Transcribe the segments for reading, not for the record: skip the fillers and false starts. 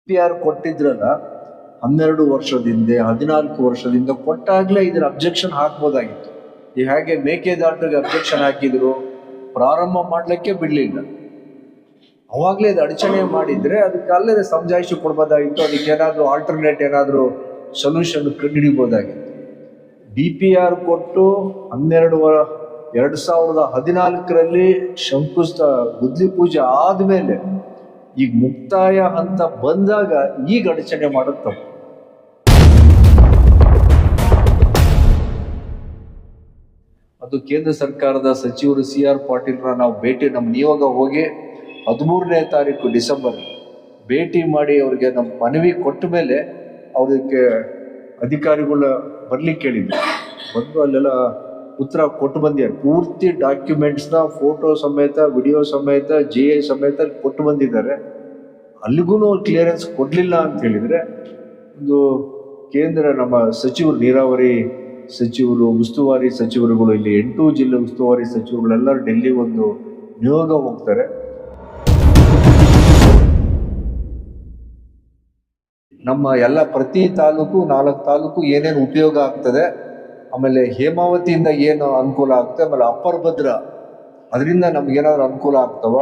PPR ಕೊಟ್ಟಿದ್ರಲ್ಲ 12 ವರ್ಷದಿಂದ 14 ವರ್ಷದಿಂದ ಕೊಟ್ಟಾಗ್ಲೇ ಇದರ ಅಬ್ಜೆಕ್ಷನ್ ಹಾಕ್ಬೋದಾಗಿತ್ತು. ಈ ಹಾಗೆ ಮೇಕೆದಾಟಿಗೆ ಅಬ್ಜೆಕ್ಷನ್ ಹಾಕಿದ್ರು, ಪ್ರಾರಂಭ ಮಾಡ್ಲಿಕ್ಕೆ ಬಿಡ್ಲಿಲ್ಲ. ಅವಾಗ್ಲೇ ಇದು ಅಡಚಣೆ ಮಾಡಿದ್ರೆ ಅದಕ್ಕೆ ಅಲ್ಲೇ ಸಮಜಾಯಿಷಿ ಕೊಡ್ಬೋದಾಗಿತ್ತು. ಅದಕ್ಕೆ ಏನಾದ್ರು ಆಲ್ಟರ್ನೇಟ್ ಏನಾದ್ರು ಸೊಲ್ಯೂಷನ್ ಕಂಡುಹಿಡಿಬೋದಾಗಿತ್ತು. DPR ಕೊಟ್ಟು 2014ರಲ್ಲಿ ಗುದ್ಲಿ ಪೂಜೆ ಆದ್ಮೇಲೆ ಈಗ ಮುಕ್ತಾಯ ಅಂತ ಬಂದಾಗ ಈಗ ಅಡಚಣೆ ಮಾಡೋದು ತಪ್ಪು. ಅದು ಕೇಂದ್ರ ಸರ್ಕಾರದ ಸಚಿವರು CR ಪಾಟೀಲ್ರ ನಾವು ನಮ್ಮ ನಿಯೋಗ ಹೋಗಿ 13ನೇ ತಾರೀಕು ಡಿಸೆಂಬರ್ ಭೇಟಿ ಮಾಡಿ ಅವ್ರಿಗೆ ನಮ್ಮ ಮನವಿ ಕೊಟ್ಟ ಮೇಲೆ ಅವ್ರಿಗೆ ಅಧಿಕಾರಿಗಳ ಬರ್ಲಿಕ್ಕೆ ಕೇಳಿದ್ರು. ಬಂದು ಅಲ್ಲೆಲ್ಲ ಉತ್ತರ ಕೊಟ್ಟು ಬಂದಿದ್ದಾರೆ. ಪೂರ್ತಿ ಡಾಕ್ಯುಮೆಂಟ್ಸ್ನ ಫೋಟೋ ಸಮೇತ, ವಿಡಿಯೋ ಸಮೇತ, GI ಸಮೇತ ಕೊಟ್ಟು ಬಂದಿದ್ದಾರೆ. ಅಲ್ಲಿಗೂ ಕ್ಲಿಯರೆನ್ಸ್ ಕೊಡ್ಲಿಲ್ಲ ಅಂತ ಹೇಳಿದ್ರೆ ಒಂದು ಕೇಂದ್ರ ನಮ್ಮ ಸಚಿವರು, ನೀರಾವರಿ ಸಚಿವರು, ಉಸ್ತುವಾರಿ ಸಚಿವರುಗಳು, ಇಲ್ಲಿ 8 ಜಿಲ್ಲೆ ಉಸ್ತುವಾರಿ ಸಚಿವರುಗಳೆಲ್ಲರೂ ಡೆಲ್ಲಿ ಒಂದು ನಿಯೋಗ ಹೋಗ್ತಾರೆ. ನಮ್ಮ ಎಲ್ಲ ಪ್ರತಿ ತಾಲೂಕು 4 ತಾಲೂಕು ಏನೇನು ಉಪಯೋಗ ಆಗ್ತದೆ, ಆಮೇಲೆ ಹೇಮಾವತಿಯಿಂದ ಏನು ಅನುಕೂಲ ಆಗ್ತದೆ, ಆಮೇಲೆ ಅಪ್ಪರ್ ಭದ್ರಾ ಅದರಿಂದ ನಮ್ಗೇನಾದ್ರು ಅನುಕೂಲ ಆಗ್ತವ,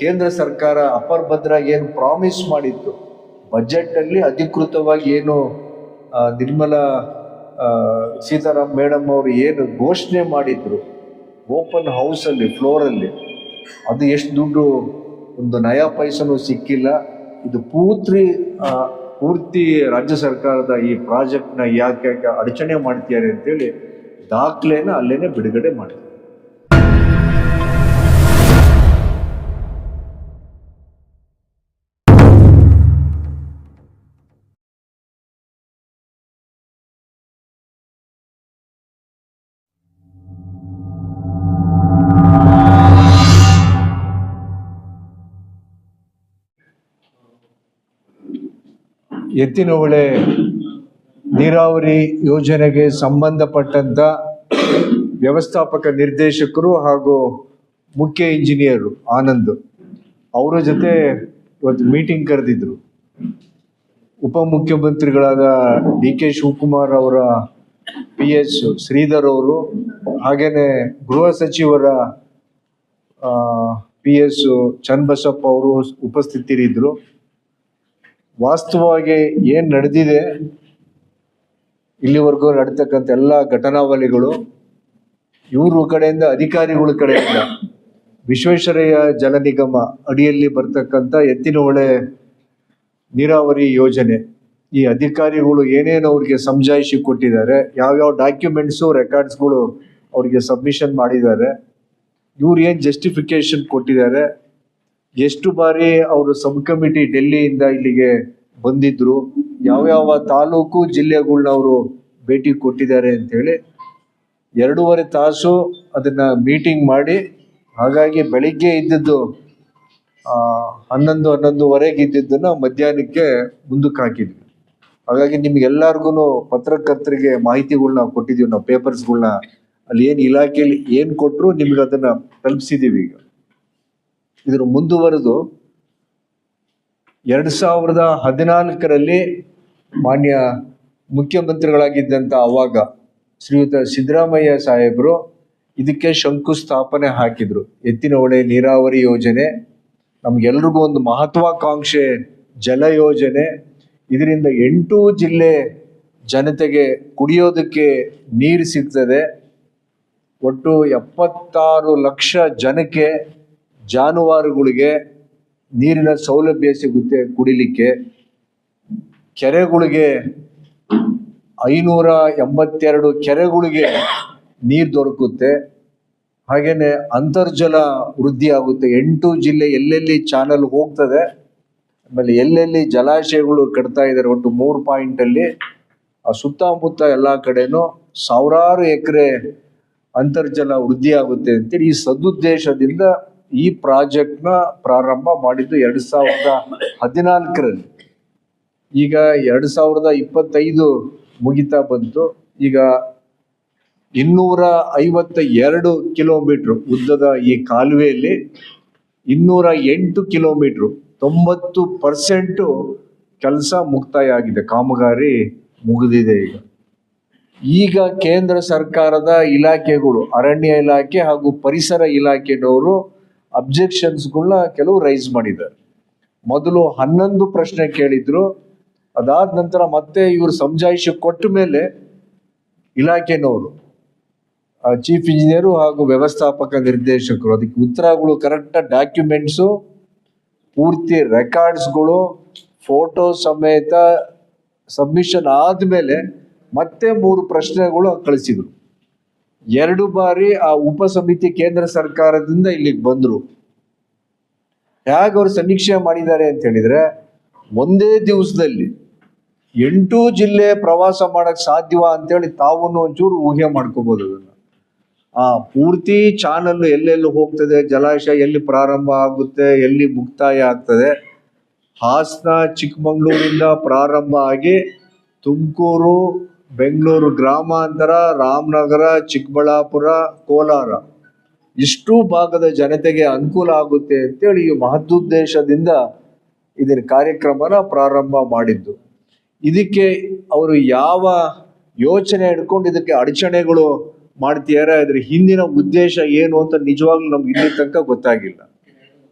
ಕೇಂದ್ರ ಸರ್ಕಾರ ಅಪ್ಪರ್ ಭದ್ರಾ ಏನು ಪ್ರಾಮಿಸ್ ಮಾಡಿತ್ತು ಬಜೆಟ್ ಅಲ್ಲಿ ಅಧಿಕೃತವಾಗಿ ಏನು ನಿರ್ಮಲಾ ಸೀತಾರಾಮ್ ಮೇಡಮ್ ಅವರು ಏನು ಘೋಷಣೆ ಮಾಡಿದ್ರು ಓಪನ್ ಹೌಸ್ ಅಲ್ಲಿ, ಫ್ಲೋರ್ ಅಲ್ಲಿ, ಅದು ಎಷ್ಟು ದುಡ್ಡು ಒಂದು ನಯಾ ಪೈಸನೂ ಸಿಕ್ಕಿಲ್ಲ. ಇದು ಪೂರ್ತಿ ರಾಜ್ಯ ಸರ್ಕಾರದ ಈ ಪ್ರಾಜೆಕ್ಟ್ನ ಯಾಕೆ ಅಡಚಣೆ ಮಾಡ್ತಿದ್ದಾರೆ ಅಂತೇಳಿ ದಾಖಲೆನ ಅಲ್ಲೇನೆ ಬಿಡುಗಡೆ ಮಾಡಿದ್ರು. ಎತ್ತಿನಹೊಳೆ ನೀರಾವರಿ ಯೋಜನೆಗೆ ಸಂಬಂಧಪಟ್ಟಂತ ವ್ಯವಸ್ಥಾಪಕ ನಿರ್ದೇಶಕರು ಹಾಗೂ ಮುಖ್ಯ ಇಂಜಿನಿಯರು ಆನಂದ್ ಅವರ ಜೊತೆ ಇವತ್ತು ಮೀಟಿಂಗ್ ಕರೆದಿದ್ರು. ಉಪಮುಖ್ಯಮಂತ್ರಿಗಳಾದ DK ಶಿವಕುಮಾರ್ ಅವರ PS ಶ್ರೀಧರ್ ಅವರು, ಹಾಗೇನೆ ಗೃಹ ಸಚಿವರ PS ಚನ್ನಬಸಪ್ಪ ಅವರು ಉಪಸ್ಥಿತರಿದ್ರು. ವಾಸ್ತವವಾಗಿ ಏನ್ ನಡೆದಿದೆ, ಇಲ್ಲಿವರೆಗೂ ನಡೀತಕ್ಕಂಥ ಎಲ್ಲ ಘಟನಾವಳಿಗಳು, ಇವ್ರ ಕಡೆಯಿಂದ, ಅಧಿಕಾರಿಗಳ ಕಡೆಯಿಂದ, ವಿಶ್ವೇಶ್ವರಯ್ಯ ಜಲ ನಿಗಮ ಅಡಿಯಲ್ಲಿ ಬರ್ತಕ್ಕಂಥ ಎತ್ತಿನಹೊಳೆ ನೀರಾವರಿ ಯೋಜನೆ, ಈ ಅಧಿಕಾರಿಗಳು ಏನೇನು ಅವ್ರಿಗೆ ಸಮಜಾಯಿಷಿ ಕೊಟ್ಟಿದ್ದಾರೆ, ಯಾವ್ಯಾವ ಡಾಕ್ಯುಮೆಂಟ್ಸು ರೆಕಾರ್ಡ್ಸ್ಗಳು ಅವ್ರಿಗೆ ಸಬ್ಮಿಷನ್ ಮಾಡಿದ್ದಾರೆ, ಇವ್ರು ಏನ್ ಜಸ್ಟಿಫಿಕೇಶನ್ ಕೊಟ್ಟಿದ್ದಾರೆ, ಎಷ್ಟು ಬಾರಿ ಅವರು ಸಬ್ ಕಮಿಟಿ ಡೆಲ್ಲಿಯಿಂದ ಇಲ್ಲಿಗೆ ಬಂದಿದ್ರು, ಯಾವ್ಯಾವ ತಾಲೂಕು ಜಿಲ್ಲೆಗಳನ್ನ ಅವರು ಭೇಟಿ ಕೊಟ್ಟಿದ್ದಾರೆ ಅಂತೇಳಿ 2.5 ತಾಸು ಅದನ್ನ ಮೀಟಿಂಗ್ ಮಾಡಿ, ಹಾಗಾಗಿ ಬೆಳಿಗ್ಗೆ ಇದ್ದದ್ದು 11:30ವರೆಗೆ ಇದ್ದಿದ್ದನ್ನ ಮಧ್ಯಾಹ್ನಕ್ಕೆ ಮುಂದಕ್ಕೆ ಹಾಕಿದ್ವಿ. ಹಾಗಾಗಿ ನಿಮ್ಗೆಲ್ಲರಿಗೂ ಪತ್ರಕರ್ತರಿಗೆ ಮಾಹಿತಿಗಳನ್ನ ಕೊಟ್ಟಿದ್ದೀವಿ ನಾವು, ಪೇಪರ್ಸ್ಗಳನ್ನ ಅಲ್ಲಿ ಏನು ಇಲಾಖೆಯಲ್ಲಿ ಏನು ಕೊಟ್ಟರು ನಿಮ್ಗೆ ಅದನ್ನ ತಲುಪಿಸಿದೀವಿ. ಈಗ ಇದ್ರ ಮುಂದುವರೆದು 2014ರಲ್ಲಿ ಮಾನ್ಯ ಮುಖ್ಯಮಂತ್ರಿಗಳಾಗಿದ್ದಂಥ ಅವಾಗ ಶ್ರೀಯುತ ಸಿದ್ದರಾಮಯ್ಯ ಸಾಹೇಬರು ಇದಕ್ಕೆ ಶಂಕುಸ್ಥಾಪನೆ ಹಾಕಿದ್ರು. ಎತ್ತಿನಹೊಳೆ ನೀರಾವರಿ ಯೋಜನೆ ನಮ್ಗೆಲ್ರಿಗೂ ಒಂದು ಮಹತ್ವಾಕಾಂಕ್ಷೆ ಜಲ ಯೋಜನೆ. ಇದರಿಂದ 8 ಜಿಲ್ಲೆ ಜನತೆಗೆ ಕುಡಿಯೋದಕ್ಕೆ ನೀರು ಸಿಗ್ತದೆ. ಒಟ್ಟು 76 ಲಕ್ಷ ಜನಕ್ಕೆ, ಜಾನುವಾರುಗಳಿಗೆ ನೀರಿನ ಸೌಲಭ್ಯ ಸಿಗುತ್ತೆ ಕುಡಿಲಿಕ್ಕೆ. ಕೆರೆಗಳಿಗೆ 582 ಕೆರೆಗಳಿಗೆ ನೀರು ದೊರಕುತ್ತೆ. ಹಾಗೇನೆ ಅಂತರ್ಜಲ ವೃದ್ಧಿ ಆಗುತ್ತೆ. 8 ಜಿಲ್ಲೆ ಎಲ್ಲೆಲ್ಲಿ ಚಾನಲ್ ಹೋಗ್ತದೆ, ಆಮೇಲೆ ಎಲ್ಲೆಲ್ಲಿ ಜಲಾಶಯಗಳು ಕಟ್ತಾ ಇದ್ದಾರೆ, ಒಟ್ಟು 3 ಪಾಯಿಂಟಲ್ಲಿ ಆ ಸುತ್ತಮುತ್ತ ಎಲ್ಲ ಕಡೆನೂ ಸಾವಿರಾರು ಎಕರೆ ಅಂತರ್ಜಲ ವೃದ್ಧಿ ಆಗುತ್ತೆ ಅಂತೇಳಿ ಈ ಸದುದ್ದೇಶದಿಂದ ಈ ಪ್ರಾಜೆಕ್ಟ್ನ ಪ್ರಾರಂಭ ಮಾಡಿದ್ದು 2014ರಲ್ಲಿ. ಈಗ 2025 ಮುಗಿತಾ ಬಂತು. ಈಗ 252 ಕಿಲೋಮೀಟರ್ ಉದ್ದದ ಈ ಕಾಲುವೆಯಲ್ಲಿ 208 ಕಿಲೋಮೀಟರ್ 90% ಕೆಲಸ ಮುಕ್ತಾಯ ಆಗಿದೆ, ಕಾಮಗಾರಿ ಮುಗಿದಿದೆ. ಈಗ ಕೇಂದ್ರ ಸರ್ಕಾರದ ಇಲಾಖೆಗಳು, ಅರಣ್ಯ ಇಲಾಖೆ ಹಾಗೂ ಪರಿಸರ ಇಲಾಖೆನವರು ಅಬ್ಜೆಕ್ಷನ್ಸ್ಗಳನ್ನ ಕೆಲವು ರೈಸ್ ಮಾಡಿದ್ದಾರೆ. ಮೊದಲು 11 ಪ್ರಶ್ನೆ ಕೇಳಿದ್ರು, ಅದಾದ ನಂತರ ಮತ್ತೆ ಇವರು ಸಮಜಾಯಿಷಿ ಕೊಟ್ಟ ಮೇಲೆ ಇಲಾಖೆನವರು, ಚೀಫ್ ಇಂಜಿನಿಯರು ಹಾಗೂ ವ್ಯವಸ್ಥಾಪಕ ನಿರ್ದೇಶಕರು ಅದಕ್ಕೆ ಉತ್ತರಗಳು ಕರೆಕ್ಟ್ ಡಾಕ್ಯುಮೆಂಟ್ಸು, ಪೂರ್ತಿ ರೆಕಾರ್ಡ್ಸ್ಗಳು, ಫೋಟೋ ಸಮೇತ ಸಬ್ಮಿಷನ್ ಆದ್ಮೇಲೆ ಮತ್ತೆ 3 ಪ್ರಶ್ನೆಗಳು ಕಳಿಸಿದ್ರು. 2 ಬಾರಿ ಆ ಉಪಸಮಿತಿ ಕೇಂದ್ರ ಸರ್ಕಾರದಿಂದ ಇಲ್ಲಿಗೆ ಬಂದ್ರು. ಹೇಗೆ ಅವರು ಸಮೀಕ್ಷೆ ಮಾಡಿದ್ದಾರೆ ಅಂತ ಹೇಳಿದ್ರೆ, ಒಂದೇ ದಿವಸದಲ್ಲಿ 8 ಜಿಲ್ಲೆ ಪ್ರವಾಸ ಮಾಡಕ್ ಸಾಧ್ಯವಾ ಅಂತೇಳಿ ತಾವು ಒಂಚೂರು ಊಹೆ ಮಾಡ್ಕೋಬಹುದು. ಅದನ್ನ ಪೂರ್ತಿ ಚಾನಲ್ ಎಲ್ಲೆಲ್ಲಿ ಹೋಗ್ತದೆ, ಜಲಾಶಯ ಎಲ್ಲಿ ಪ್ರಾರಂಭ ಆಗುತ್ತೆ, ಎಲ್ಲಿ ಮುಕ್ತಾಯ ಆಗ್ತದೆ. ಹಾಸನ ಚಿಕ್ಕಮಗಳೂರಿಂದ ಪ್ರಾರಂಭ ಆಗಿ ತುಮಕೂರು, ಬೆಂಗಳೂರು ಗ್ರಾಮಾಂತರ, ರಾಮನಗರ, ಚಿಕ್ಕಬಳ್ಳಾಪುರ, ಕೋಲಾರ ಇಷ್ಟು ಭಾಗದ ಜನತೆಗೆ ಅನುಕೂಲ ಆಗುತ್ತೆ ಅಂತೇಳಿ ಈ ಮಹದುದ್ದೇಶದಿಂದ ಇದರ ಕಾರ್ಯಕ್ರಮನ ಪ್ರಾರಂಭ ಮಾಡಿದ್ದು. ಇದಕ್ಕೆ ಅವರು ಯಾವ ಯೋಚನೆ ಹಿಡ್ಕೊಂಡು ಇದಕ್ಕೆ ಅಡಚಣೆಗಳು ಮಾಡ್ತಿದ್ದಾರೆ, ಅದ್ರ ಹಿಂದಿನ ಉದ್ದೇಶ ಏನು ಅಂತ ನಿಜವಾಗ್ಲೂ ನಮ್ಗೆ ಇಲ್ಲಿ ತನಕ ಗೊತ್ತಾಗಿಲ್ಲ.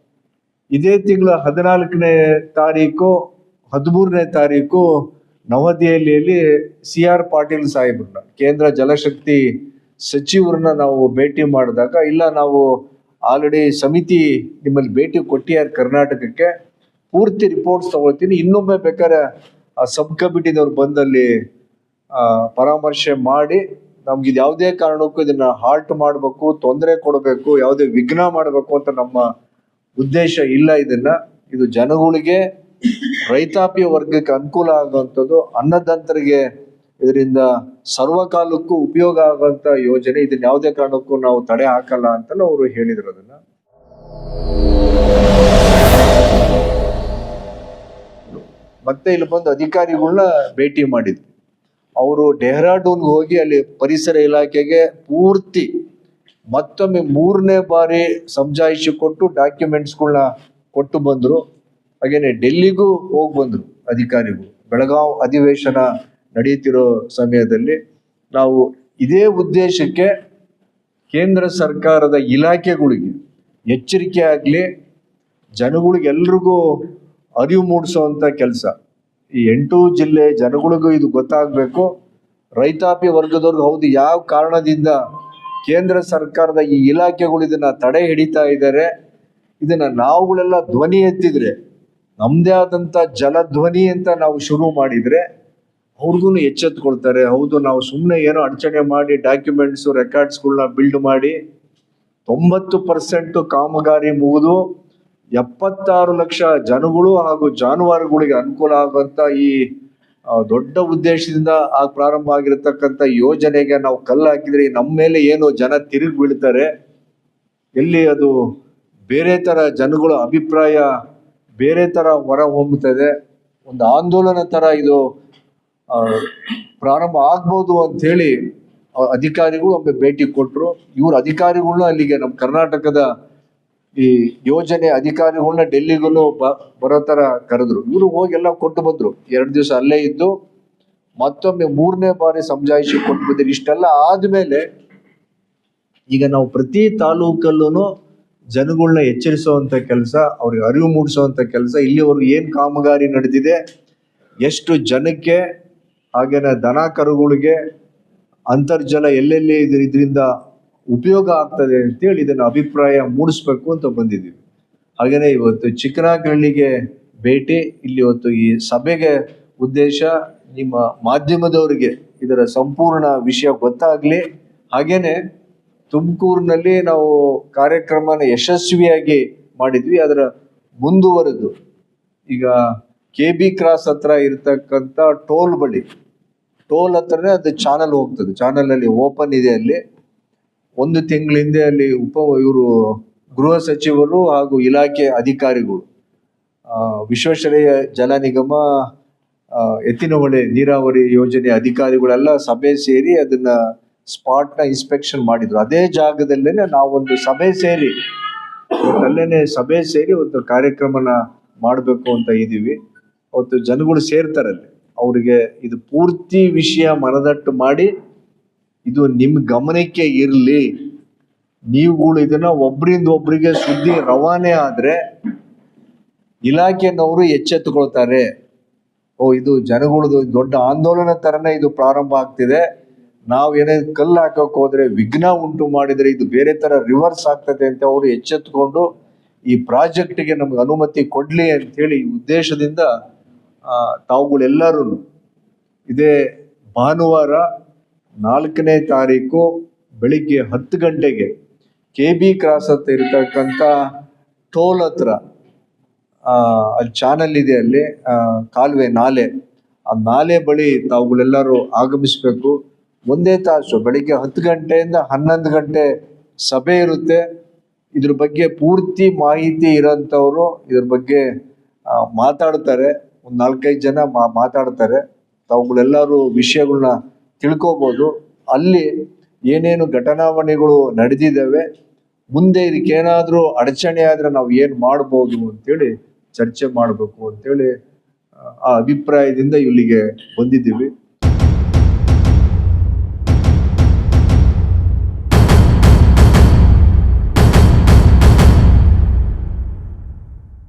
ಇದೇ ತಿಂಗಳ 14ನೇ ತಾರೀಕು 13ನೇ ತಾರೀಕು ನವದೆಹಲಿಯಲ್ಲಿ CR ಪಾಟೀಲ್ ಸಾಹೇಬ್ರನ್ನ, ಕೇಂದ್ರ ಜಲಶಕ್ತಿ ಸಚಿವರನ್ನ ನಾವು ಭೇಟಿ ಮಾಡಿದಾಗ, ಇಲ್ಲ ನಾವು ಆಲ್ರೆಡಿ ಸಮಿತಿ ನಿಮ್ಮಲ್ಲಿ ಭೇಟಿ ಕೊಟ್ಟಿದ್ದಾರೆ ಕರ್ನಾಟಕಕ್ಕೆ, ಪೂರ್ತಿ ರಿಪೋರ್ಟ್ಸ್ ತಗೊಳ್ತೀನಿ, ಇನ್ನೊಮ್ಮೆ ಬೇಕಾದ್ರೆ ಆ ಸಬ್ ಕಮಿಟಿದವ್ರು ಬಂದಲ್ಲಿ ಪರಾಮರ್ಶೆ ಮಾಡಿ ನಮ್ಗೆ ಇದು ಯಾವುದೇ ಕಾರಣಕ್ಕೂ ಇದನ್ನ ಹಾಲ್ಟ್ ಮಾಡಬೇಕು, ತೊಂದರೆ ಕೊಡಬೇಕು, ಯಾವುದೇ ವಿಘ್ನ ಮಾಡಬೇಕು ಅಂತ ನಮ್ಮ ಉದ್ದೇಶ ಇಲ್ಲ. ಇದು ಜನಗಳಿಗೆ, ರೈತಾಪಿ ವರ್ಗಕ್ಕೆ ಅನುಕೂಲ ಆಗುವಂಥದ್ದು, ಅನ್ನದಾತರಿಗೆ ಇದರಿಂದ ಸರ್ವಕಾಲಕ್ಕೂ ಉಪಯೋಗ ಆಗುವಂತ ಯೋಜನೆ. ಇದನ್ನ ಯಾವುದೇ ಕಾರಣಕ್ಕೂ ನಾವು ತಡೆ ಹಾಕಲ್ಲ ಅಂತಲೂ ಅವರು ಹೇಳಿದ್ರು. ಅದನ್ನ ಮತ್ತೆ ಇಲ್ಲಿ ಬಂದು ಅಧಿಕಾರಿಗಳನ್ನ ಭೇಟಿ ಮಾಡಿದ್ವಿ. ಅವರು ಡೆಹ್ರಾಡೂನ್ಗೆ ಹೋಗಿ ಅಲ್ಲಿ ಪರಿಸರ ಇಲಾಖೆಗೆ ಪೂರ್ತಿ ಮತ್ತೊಮ್ಮೆ 3ನೇ ಬಾರಿ ಸಮಜಾಯಿಷಿ ಕೊಟ್ಟು ಡಾಕ್ಯುಮೆಂಟ್ಸ್ಗಳನ್ನ ಕೊಟ್ಟು ಬಂದ್ರು. ಹಾಗೇನೆ ಡೆಲ್ಲಿಗೂ ಹೋಗಿ ಬಂದ್ರು ಅಧಿಕಾರಿಗಳು. ಬೆಳಗಾವಿ ಅಧಿವೇಶನ ನಡೆಯುತ್ತಿರೋ ಸಮಯದಲ್ಲಿ ನಾವು ಇದೇ ಉದ್ದೇಶಕ್ಕೆ ಕೇಂದ್ರ ಸರ್ಕಾರದ ಇಲಾಖೆಗಳಿಗೆ ಎಚ್ಚರಿಕೆ ಆಗಲಿ, ಜನಗಳಿಗೆಲ್ರಿಗೂ ಅರಿವು ಮೂಡಿಸುವಂತ ಕೆಲಸ. ಈ 8 ಜಿಲ್ಲೆ ಜನಗಳಿಗೂ ಇದು ಗೊತ್ತಾಗಬೇಕು. ರೈತಾಪಿ ವರ್ಗದವ್ರಿಗೆ ಹೌದು ಯಾವ ಕಾರಣದಿಂದ ಕೇಂದ್ರ ಸರ್ಕಾರದ ಈ ಇಲಾಖೆಗಳು ಇದನ್ನ ತಡೆ ಹಿಡಿತಾ ಇದ್ದಾರೆ, ಇದನ್ನ ನಾವುಗಳೆಲ್ಲ ಧ್ವನಿ ಎತ್ತಿದ್ರೆ, ನಮ್ದೇ ಆದಂತ ಜಲಧ್ವನಿ ಅಂತ ನಾವು ಶುರು ಮಾಡಿದ್ರೆ ಅವ್ರಿಗೂ ಎಚ್ಚೆತ್ಕೊಳ್ತಾರೆ. ಹೌದು, ನಾವು ಸುಮ್ಮನೆ ಏನೋ ಅಡಚಣೆ ಮಾಡಿ ಡಾಕ್ಯುಮೆಂಟ್ಸ್ ರೆಕಾರ್ಡ್ಸ್ಗಳನ್ನ ಬಿಲ್ಡ್ ಮಾಡಿ 90% ಕಾಮಗಾರಿ ಮುಗಿದು 76 ಲಕ್ಷ ಜನಗಳು ಹಾಗೂ ಜಾನುವಾರುಗಳಿಗೆ ಅನುಕೂಲ ಆಗುವಂತ ಈ ದೊಡ್ಡ ಉದ್ದೇಶದಿಂದ ಪ್ರಾರಂಭ ಆಗಿರತಕ್ಕಂಥ ಯೋಜನೆಗೆ ನಾವು ಕಲ್ಲು ಹಾಕಿದ್ರೆ ನಮ್ಮ ಮೇಲೆ ಏನು ಜನ ತಿರುಗಿ ಬೀಳ್ತಾರೆ, ಎಲ್ಲಿ ಅದು ಬೇರೆ ತರ ಜನಗಳ ಅಭಿಪ್ರಾಯ ಬೇರೆ ತರ ಹೊರ ಹೊಮ್ಮುತ್ತದೆ, ಒಂದು ಆಂದೋಲನ ತರ ಇದು ಪ್ರಾರಂಭ ಆಗ್ಬೋದು ಅಂತ ಹೇಳಿ ಅಧಿಕಾರಿಗಳು ಒಮ್ಮೆ ಭೇಟಿ ಕೊಟ್ರು. ಇವ್ರ ಅಧಿಕಾರಿಗಳನ್ನ ಅಲ್ಲಿಗೆ ನಮ್ಮ ಕರ್ನಾಟಕದ ಈ ಯೋಜನೆ ಅಧಿಕಾರಿಗಳನ್ನ ಡೆಲ್ಲಿಗೂ ಬರೋ ತರ ಕರೆದ್ರು. ಇವರು ಹೋಗಿ ಎಲ್ಲ ಕೊಟ್ಟು ಬಂದ್ರು. 2 ದಿವಸ ಅಲ್ಲೇ ಇದ್ದು ಮತ್ತೊಮ್ಮೆ 3ನೇ ಬಾರಿ ಸಮಜಾಯಿಷಿ ಕೊಟ್ಟು ಬಂದಿರು. ಇಷ್ಟೆಲ್ಲ ಆದ್ಮೇಲೆ ಈಗ ನಾವು ಪ್ರತಿ ತಾಲೂಕಲ್ಲೂ ಜನಗಳನ್ನ ಎಚ್ಚರಿಸುವಂತ ಕೆಲಸ, ಅವ್ರಿಗೆ ಅರಿವು ಮೂಡಿಸುವಂತ ಕೆಲಸ, ಇಲ್ಲಿವರೆಗೂ ಏನ್ ಕಾಮಗಾರಿ ನಡೆದಿದೆ, ಎಷ್ಟು ಜನಕ್ಕೆ, ಹಾಗೇನೆ ದನ ಕರುಗಳಿಗೆ ಅಂತರ್ಜಲ ಎಲ್ಲೆಲ್ಲಿ ಇದರಿಂದ ಉಪಯೋಗ ಆಗ್ತದೆ ಅಂತೇಳಿ ಇದನ್ನ ಅಭಿಪ್ರಾಯ ಮೂಡಿಸ್ಬೇಕು ಅಂತ ಬಂದಿದ್ದೀವಿ. ಹಾಗೇನೆ ಇವತ್ತು ಚಿಕ್ಕನಾಗಹಳ್ಳಿಗೆ ಭೇಟಿ, ಇಲ್ಲಿ ಇವತ್ತು ಈ ಸಭೆಗೆ ಉದ್ದೇಶ ನಿಮ್ಮ ಮಾಧ್ಯಮದವರಿಗೆ ಇದರ ಸಂಪೂರ್ಣ ವಿಷಯ ಗೊತ್ತಾಗ್ಲಿ. ಹಾಗೇನೆ ತುಮಕೂರಿನಲ್ಲಿ ನಾವು ಕಾರ್ಯಕ್ರಮನ ಯಶಸ್ವಿಯಾಗಿ ಮಾಡಿದ್ವಿ. ಅದರ ಮುಂದುವರೆದು ಈಗ KB ಕ್ರಾಸ್ ಹತ್ರ ಇರ್ತಕ್ಕಂಥ ಟೋಲ್ ಬಳಿ, ಟೋಲ್ ಹತ್ರನೇ ಅದು ಚಾನಲ್ ಹೋಗ್ತದೆ, ಚಾನಲ್ ಅಲ್ಲಿ ಓಪನ್ ಇದೆ. ಅಲ್ಲಿ 1 ತಿಂಗಳ ಹಿಂದೆ ಅಲ್ಲಿ ಇವರು ಗೃಹ ಸಚಿವರು ಹಾಗೂ ಇಲಾಖೆ ಅಧಿಕಾರಿಗಳು, ವಿಶ್ವೇಶ್ವರಯ್ಯ ಜಲ ನಿಗಮ, ಎತ್ತಿನಹೊಳೆ ನೀರಾವರಿ ಯೋಜನೆ ಅಧಿಕಾರಿಗಳೆಲ್ಲ ಸಭೆ ಸೇರಿ ಅದನ್ನ ಸ್ಪಾಟ್ ನ ಇನ್ಸ್ಪೆಕ್ಷನ್ ಮಾಡಿದ್ರು. ಅದೇ ಜಾಗದಲ್ಲೇನೆ ನಾವೊಂದು ಸಭೆ ಸೇರಿ ಒಂದು ಕಾರ್ಯಕ್ರಮನ ಮಾಡಬೇಕು ಅಂತ ಇದೀವಿ. ಅವತ್ತು ಜನಗಳು ಸೇರ್ತಾರಲ್ಲಿ, ಅವ್ರಿಗೆ ಇದು ಪೂರ್ತಿ ವಿಷಯ ಮನದಟ್ಟು ಮಾಡಿ ಇದು ನಿಮ್ ಗಮನಕ್ಕೆ ಇರ್ಲಿ, ನೀವುಗಳು ಇದನ್ನ ಒಬ್ರಿಂದ ಒಬ್ರಿಗೆ ಸುದ್ದಿ ರವಾನೆ ಆದ್ರೆ ಇಲಾಖೆನವರು ಎಚ್ಚೆತ್ತುಕೊಳ್ತಾರೆ. ಇದು ಜನಗಳದು ದೊಡ್ಡ ಆಂದೋಲನ ತರನೇ ಇದು ಪ್ರಾರಂಭ ಆಗ್ತಿದೆ, ನಾವ್ ಏನೇ ಕಲ್ಲು ಹಾಕಕ್ ಹೋದ್ರೆ ವಿಘ್ನ ಉಂಟು ಮಾಡಿದ್ರೆ ಇದು ಬೇರೆ ತರ ರಿವರ್ಸ್ ಆಗ್ತದೆ ಅಂತ ಅವರು ಎಚ್ಚೆತ್ಕೊಂಡು ಈ ಪ್ರಾಜೆಕ್ಟ್ಗೆ ನಮ್ಗೆ ಅನುಮತಿ ಕೊಡ್ಲಿ ಅಂತ ಹೇಳಿ ಈ ಉದ್ದೇಶದಿಂದ ತಾವುಗಳೆಲ್ಲರೂ ಇದೇ ಭಾನುವಾರ 4ನೇ ತಾರೀಕು ಬೆಳಿಗ್ಗೆ 10 ಗಂಟೆಗೆ KB ಕ್ರಾಸ್ ಹತ್ರ ಇರತಕ್ಕಂಥ ಟೋಲ್ ಹತ್ರ ಅಲ್ಲಿ ಚಾನಲ್ ಇದೆ, ಅಲ್ಲಿ ಕಾಲುವೆ ನಾಲೆ, ಆ ನಾಲೆ ಬಳಿ ತಾವುಗಳೆಲ್ಲರೂ ಆಗಮಿಸ್ಬೇಕು. ಒಂದೇ ತಾಸು ಬೆಳಿಗ್ಗೆ 10 ಗಂಟೆಯಿಂದ 11 ಗಂಟೆ ಸಭೆ ಇರುತ್ತೆ. ಇದ್ರ ಬಗ್ಗೆ ಪೂರ್ತಿ ಮಾಹಿತಿ ಇರೋಂಥವ್ರು ಇದ್ರ ಬಗ್ಗೆ ಮಾತಾಡ್ತಾರೆ, ಒಂದು 4-5 ಜನ ಮಾತಾಡ್ತಾರೆ. ತಾವುಗಳೆಲ್ಲರೂ ವಿಷಯಗಳನ್ನ ತಿಳ್ಕೊಬೋದು. ಅಲ್ಲಿ ಏನೇನು ಘಟನಾವಣೆಗಳು ನಡೆದಿದ್ದಾವೆ, ಮುಂದೆ ಇದಕ್ಕೇನಾದ್ರೂ ಅಡಚಣೆ ಆದ್ರೆ ನಾವು ಏನ್ ಮಾಡ್ಬೋದು ಅಂತೇಳಿ ಚರ್ಚೆ ಮಾಡಬೇಕು ಅಂತೇಳಿ ಆ ಅಭಿಪ್ರಾಯದಿಂದ ಇಲ್ಲಿಗೆ ಬಂದಿದ್ದೀವಿ.